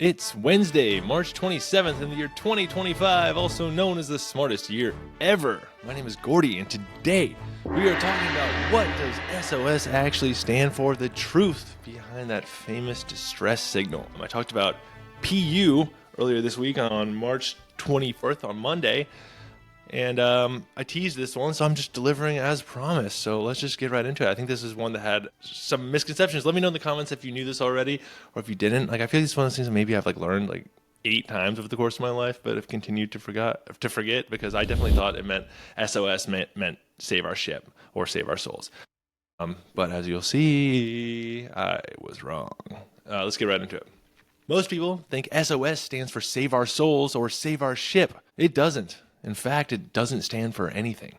It's Wednesday, March 27th in the year 2025, also known as the smartest year ever. My name is Gordy, and today we are talking about what does SOS actually stand for, the truth behind that famous distress signal. I talked about PU earlier this week on March 24th, on Monday, and I teased this one, so I'm just delivering as promised. So let's just get right into it. I think this is one that had some misconceptions. Let me know in the comments if you knew this already or if you didn't. I feel like this is one of those things that maybe I've learned 8 times over the course of my life, but have continued to forget because I definitely thought it meant SOS meant save our ship or save our souls. But as you'll see, I was wrong. Let's get right into it. Most people think SOS stands for save our souls or save our ship. It doesn't. In fact, it doesn't stand for anything.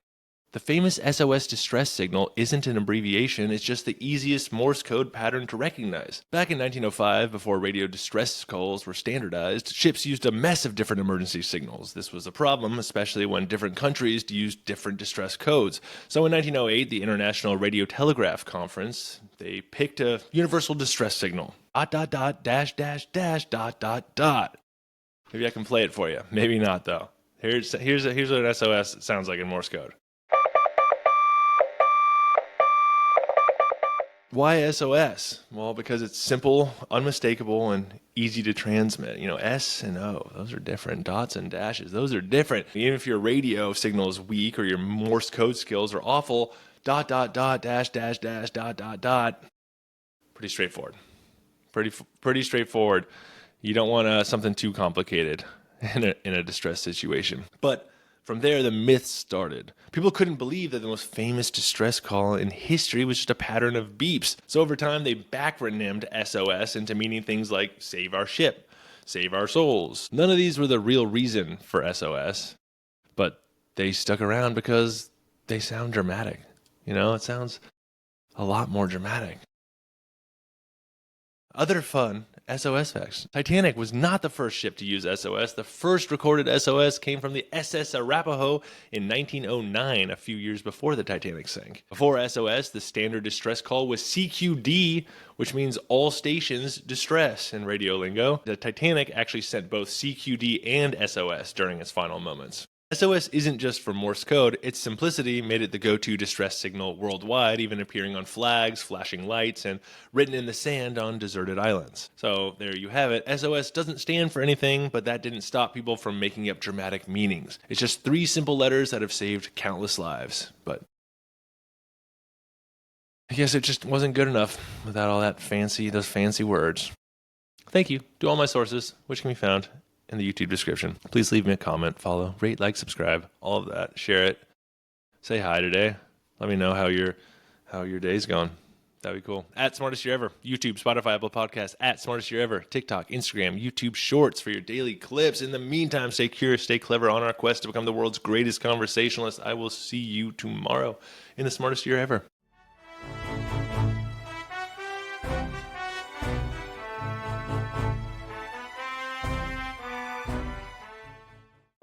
The famous SOS distress signal isn't an abbreviation, it's just the easiest Morse code pattern to recognize. Back in 1905, before radio distress calls were standardized, ships used a mess of different emergency signals. This was a problem, especially when different countries used different distress codes. So in 1908, the International Radiotelegraph Conference, they picked a universal distress signal. ... Maybe I can play it for you. Maybe not, though. Here's what an SOS sounds like in Morse code. Why SOS? Well, because it's simple, unmistakable, and easy to transmit. S and O, those are different. Dots and dashes, those are different. Even if your radio signal is weak or your Morse code skills are awful, ... dash, dash, ... Pretty straightforward. Pretty straightforward. You don't want something too complicated in a distress situation. But from there, the myths started. People couldn't believe that the most famous distress call in history was just a pattern of beeps. So over time, they backronym SOS into meaning things like save our ship, save our souls. None of these were the real reason for SOS, but they stuck around because they sound dramatic. It sounds a lot more dramatic. Other fun SOS facts. Titanic was not the first ship to use SOS. The first recorded SOS came from the SS Arapahoe in 1909, a few years before the Titanic sank. Before SOS, the standard distress call was CQD, which means all stations distress in radio lingo. The Titanic actually sent both CQD and SOS during its final moments. SOS isn't just for Morse code, its simplicity made it the go-to distress signal worldwide, even appearing on flags, flashing lights, and written in the sand on deserted islands. So there you have it. SOS doesn't stand for anything, but that didn't stop people from making up dramatic meanings. It's just 3 simple letters that have saved countless lives. But I guess it just wasn't good enough without all those fancy words. Thank you to all my sources, which can be found in the YouTube description. Please leave me a comment, follow, rate, like, subscribe, all of that. Share it. Say hi today. Let me know how your day's going. That'd be cool. At Smartest Year Ever. YouTube, Spotify, Apple Podcasts. At Smartest Year Ever. TikTok, Instagram, YouTube Shorts for your daily clips. In the meantime, stay curious, stay clever on our quest to become the world's greatest conversationalist. I will see you tomorrow in the Smartest Year Ever.